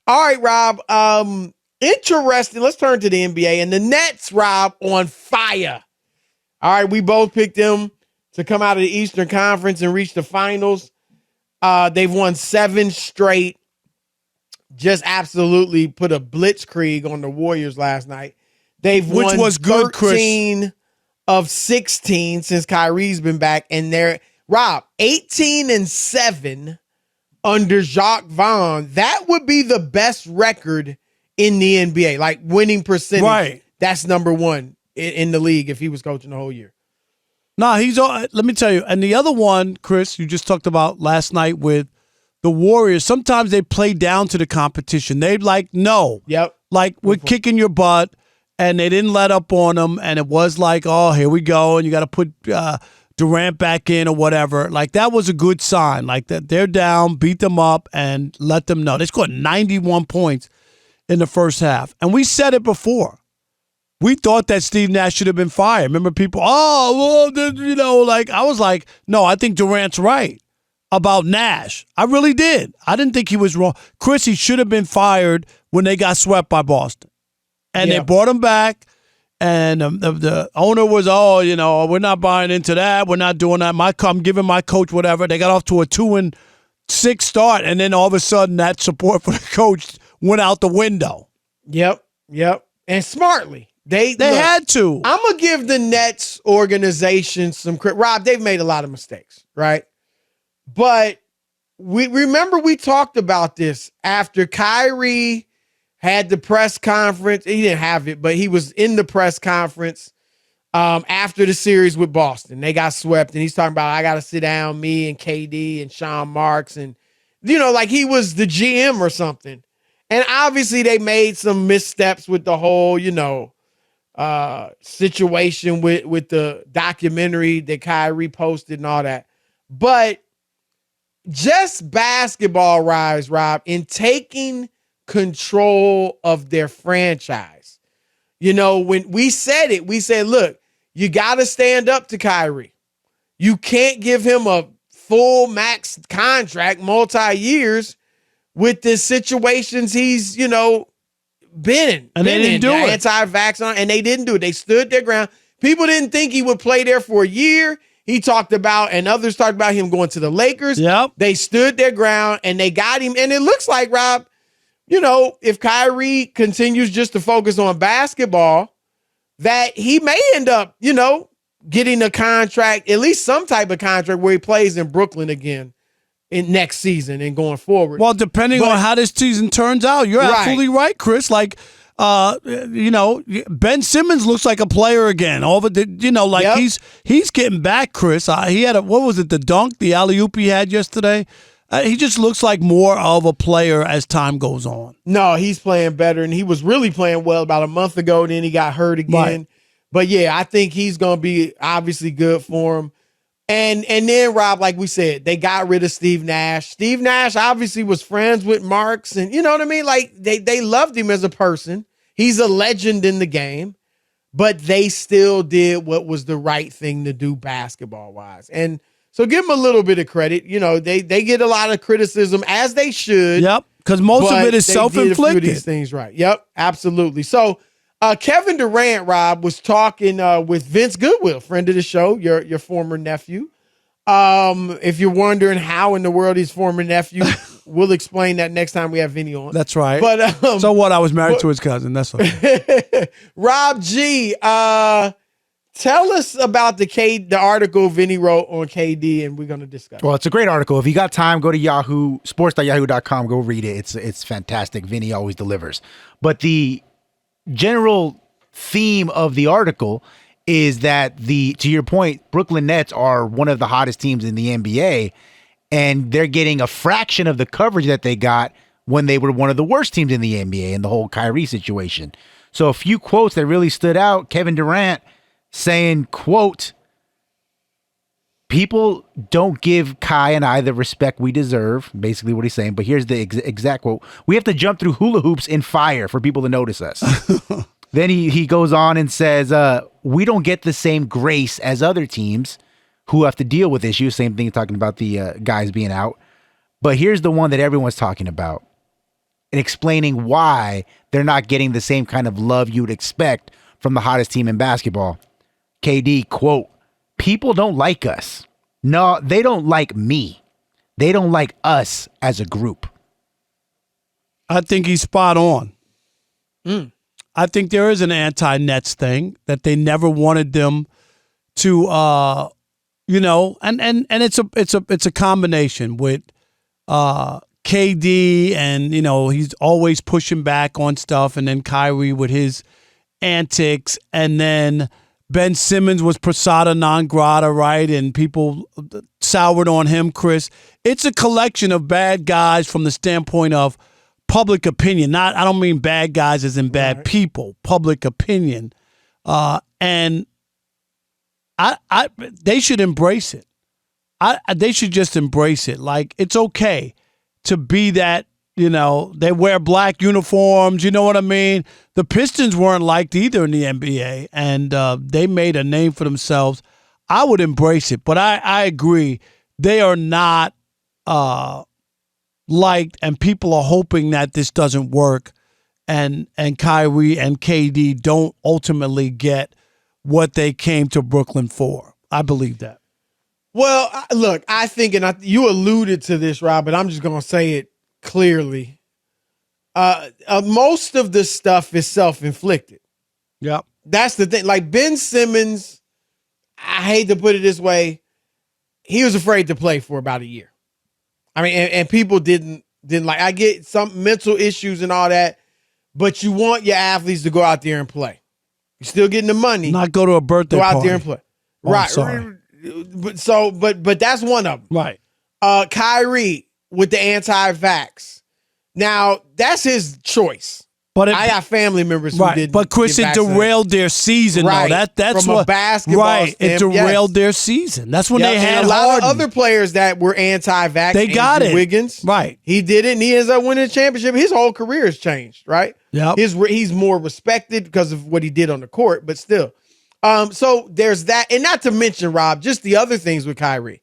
All right, Rob. Interesting. Let's turn to the NBA. And the Nets, Rob, on fire. All right, we both picked them to come out of the Eastern Conference and reach the finals. They've won 7 straight. Just absolutely put a blitzkrieg on the Warriors last night. They've won was good, 13 Chris. of 16 since Kyrie's been back. And they're, Rob, 18-7 under Jacques Vaughn. That would be the best record in the NBA, like winning percentage. Right. That's number one in the league if he was coaching the whole year. Nah, let me tell you. And the other one, Chris, you just talked about last night with the Warriors. Sometimes they play down to the competition. They no. Yep. Like, we're kicking your butt, and they didn't let up on them, and it was like, oh, here we go, and you got to put Durant back in or whatever. Like, that was a good sign. Like, that they're down, beat them up, and let them know. They scored 91 points in the first half. And we said it before. We thought that Steve Nash should have been fired. Remember people, I was like, no, I think Durant's right about Nash. I really did. I didn't think he was wrong. Chris, he should have been fired when they got swept by Boston. And they brought him back, and the owner was, we're not buying into that. We're not doing that. I'm giving my coach whatever. They got off to a 2-6 start, and then all of a sudden that support for the coach went out the window. Yep. And smartly. They had to. I'm going to give the Nets organization some credit. Rob, they've made a lot of mistakes, right? But we talked about this after Kyrie had the press conference. He didn't have it, but he was in the press conference after the series with Boston. They got swept, and he's talking about, I got to sit down, me and KD and Sean Marks, and, like he was the GM or something. And obviously they made some missteps with the whole, situation with the documentary that Kyrie posted and all that. But just basketball-wise, Rob, in taking control of their franchise. When we said it, we said, look, you got to stand up to Kyrie. You can't give him a full max contract, multi-years, with the situations he's, been in. And they didn't do it. Anti-vax, and they didn't do it. They stood their ground. People didn't think he would play there for a year. He talked about, and others talked about him going to the Lakers. Yep. They stood their ground, and they got him. And it looks like, Rob, if Kyrie continues just to focus on basketball, that he may end up, getting a contract, at least some type of contract where he plays in Brooklyn again in next season and going forward. Well, depending on how this season turns out, you're absolutely right, Chris. Like, Ben Simmons looks like a player again. He's getting back, Chris. He had the dunk, the alley-oop he had yesterday. He just looks like more of a player as time goes on. No, he's playing better, and he was really playing well about a month ago. Then he got hurt again. Right. But yeah, I think he's going to be obviously good for him. And then, Rob, like we said, they got rid of Steve Nash. Steve Nash obviously was friends with Marks, and you know what I mean? Like, they loved him as a person. He's a legend in the game, but they still did what was the right thing to do basketball-wise. And so give them a little bit of credit. They get a lot of criticism, as they should. Yep, because most of it is self-inflicted. Did a few of these things right. Yep, absolutely. So Kevin Durant, Rob, was talking with Vince Goodwill, friend of the show, your former nephew. If you're wondering how in the world he's former nephew, we'll explain that next time we have Vinny on. That's right. But so what? I was married to his cousin. That's okay. Rob G, tell us about the article Vinny wrote on KD, and we're going to discuss. Well, it's a great article. If you got time, go to Yahoo, sports.yahoo.com, go read it. It's fantastic. Vinny always delivers. But the general theme of the article is that to your point, Brooklyn Nets are one of the hottest teams in the NBA, and they're getting a fraction of the coverage that they got when they were one of the worst teams in the NBA in the whole Kyrie situation. So a few quotes that really stood out. Kevin Durant saying, quote, "People don't give Kai and I the respect we deserve," basically what he's saying. But here's the exact quote. "We have to jump through hula hoops in fire for people to notice us." Then he goes on and says, "We don't get the same grace as other teams who have to deal with issues." Same thing, talking about the guys being out. But here's the one that everyone's talking about. and explaining why they're not getting the same kind of love you would expect from the hottest team in basketball. KD, quote, "People don't like us. No, they don't like me. They don't like us as a group." I think he's spot on. I think there is an anti-Nets thing that they never wanted them to, and it's a combination with KD, and he's always pushing back on stuff, and then Kyrie with his antics, and then Ben Simmons was persona non grata, right? And people soured on him, Chris. It's a collection of bad guys from the standpoint of public opinion. I don't mean bad guys as in bad people. Public opinion, and they should embrace it. They should just embrace it. Like, it's okay to be that. They wear black uniforms. You know what I mean? The Pistons weren't liked either in the NBA, and they made a name for themselves. I would embrace it, but I agree. They are not liked, and people are hoping that this doesn't work, and Kyrie and KD don't ultimately get what they came to Brooklyn for. I believe that. Well, look, I think, and you alluded to this, Rob, but I'm just going to say it clearly. Most of the stuff is self-inflicted. Yep. That's the thing. Like Ben Simmons, I hate to put it this way, he was afraid to play for about a year. I mean, and people didn't like. I get some mental issues and all that, but you want your athletes to go out there and play. You're still getting the money. Not go to a birthday party. Go out there and play. Oh, right. Sorry. But that's one of them. Right. Kyrie with the anti-vax. Now, that's his choice. But I got family members who didn't. But Chris, it derailed their season. Right. Though. That's from what a basketball right. It derailed their season. That's when they had and a lot Harden. of other players that were anti-vax. They got Andrew it. Wiggins, right? He did it, and he ends up winning a championship. His whole career has changed, right? Yeah. He's more respected because of what he did on the court, but still. So there's that, and not to mention, Rob, just the other things with Kyrie.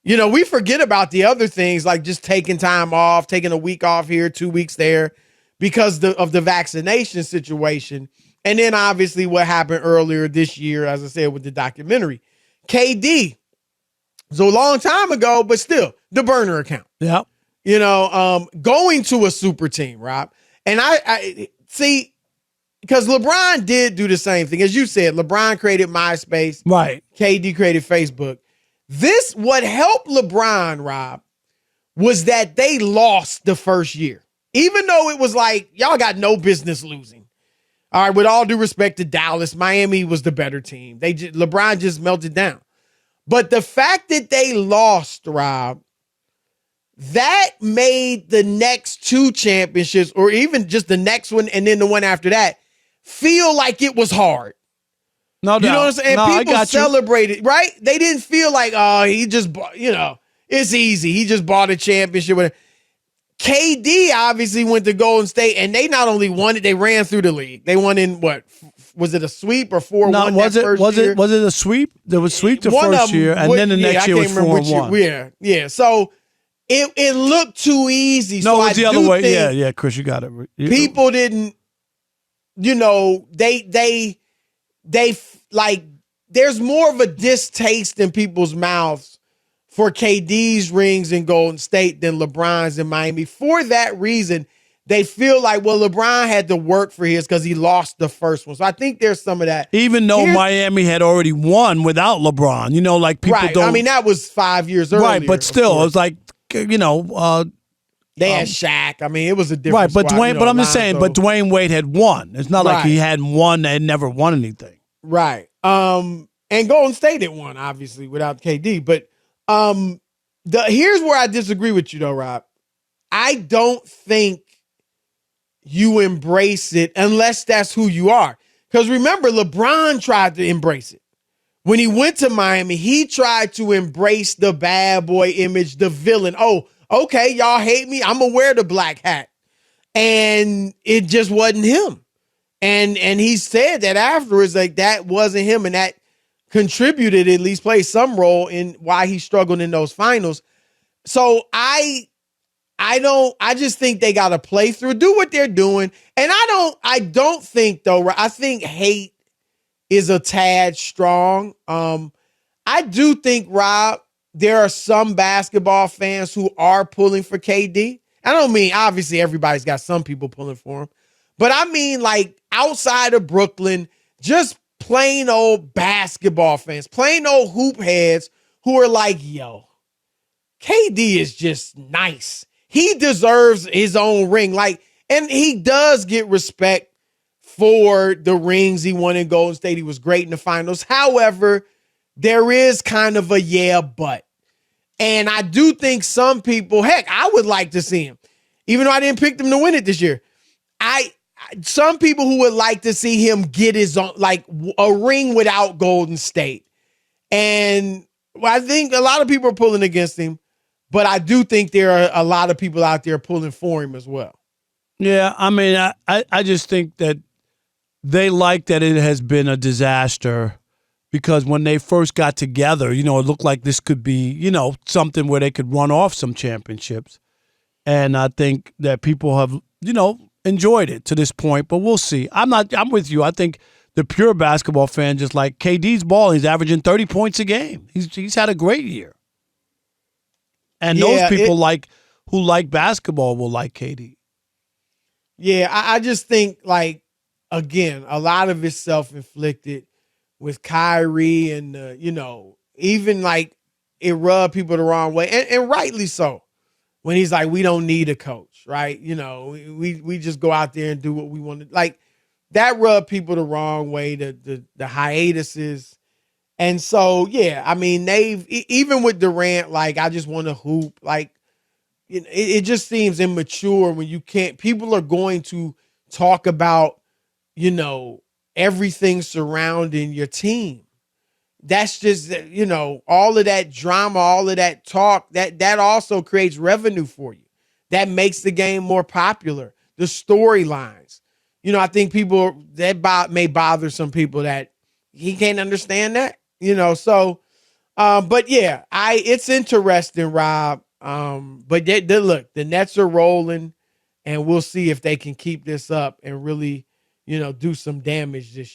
We forget about the other things, like just taking time off, taking a week off here, 2 weeks there, because of the vaccination situation. And then obviously what happened earlier this year, as I said, with the documentary. KD, it was a long time ago, but still, the burner account. Yeah. Going to a super team, Rob. And I see, because LeBron did do the same thing. As you said, LeBron created MySpace. Right. KD created Facebook. What helped LeBron, Rob, was that they lost the first year. Even though it was like, y'all got no business losing. All right, with all due respect to Dallas, Miami was the better team. LeBron just melted down. But the fact that they lost, Rob, that made the next two championships, or even just the next one and then the one after that, feel like it was hard. No doubt. You know what I'm saying? No, people celebrated, right? They didn't feel like, he just, it's easy. He just bought a championship. KD obviously went to Golden State, and they not only won it, they ran through the league. They won in what? Was it a sweep or 4-1? No, was it a sweep? There was sweep the first year, and then the next year was 4-1. Yeah. So it looked too easy. No, so it was the other way. Yeah, Chris, you got it. People didn't, they like, there's more of a distaste in people's mouths for KD's rings in Golden State than LeBron's in Miami. For that reason, they feel like, well, LeBron had to work for his because he lost the first one. So I think there's some of that. Even though Miami had already won without LeBron, like people don't. I mean, that was 5 years earlier. Right, but still, it was like, they had Shaq. I mean, it was a different right, but squad, Dwayne. But I'm just saying, but Dwayne Wade had won. It's not like he hadn't won and never won anything. Right. And Golden State had won, obviously, without KD. But here's where I disagree with you, though, Rob. I don't think you embrace it unless that's who you are. Because remember, LeBron tried to embrace it. When he went to Miami, he tried to embrace the bad boy image, the villain. Oh, okay, y'all hate me. I'm going to wear the black hat. And it just wasn't him. And he said that afterwards, like, that wasn't him. And that contributed, at least played some role in why he struggled in those finals. So I I just think they got to play through, do what they're doing. And I don't think though, I think hate is a tad strong. I do think, Rob, there are some basketball fans who are pulling for KD. I don't mean, obviously everybody's got some people pulling for him, but I mean like outside of Brooklyn, just plain old basketball fans, plain old hoop heads who are like, yo, KD is just nice. He deserves his own ring. Like, and he does get respect for the rings he won in Golden State. He was great in the finals. However, there is kind of a yeah, but. And I do think some people, heck, I would like to see him, even though I didn't pick them to win it this year. Some people who would like to see him get his own, like a ring without Golden State. And I think a lot of people are pulling against him, but I do think there are a lot of people out there pulling for him as well. Yeah, I mean, I just think that they like that it has been a disaster because when they first got together, it looked like this could be, something where they could run off some championships. And I think that people have, enjoyed it to this point, but we'll see. I'm with you. I think the pure basketball fan just like KD's ball. He's averaging 30 points a game. He's had a great year. And those people who like basketball will like KD. Yeah, I just think, like, again, a lot of it's self-inflicted with Kyrie and, even like it rubbed people the wrong way. And rightly so. When he's like, we don't need a coach, right? We just go out there and do what we want to. Like, that rubbed people the wrong way, the hiatuses. And so, yeah, I mean, even with Durant, like, I just want to hoop. Like, it just seems immature when you can't. People are going to talk about, everything surrounding your team. That's just, all of that drama, all of that talk, that also creates revenue for you. That makes the game more popular. The storylines. I think that may bother some people that he can't understand that, so, but yeah, it's interesting, Rob. But look, the Nets are rolling and we'll see if they can keep this up and really, do some damage this year.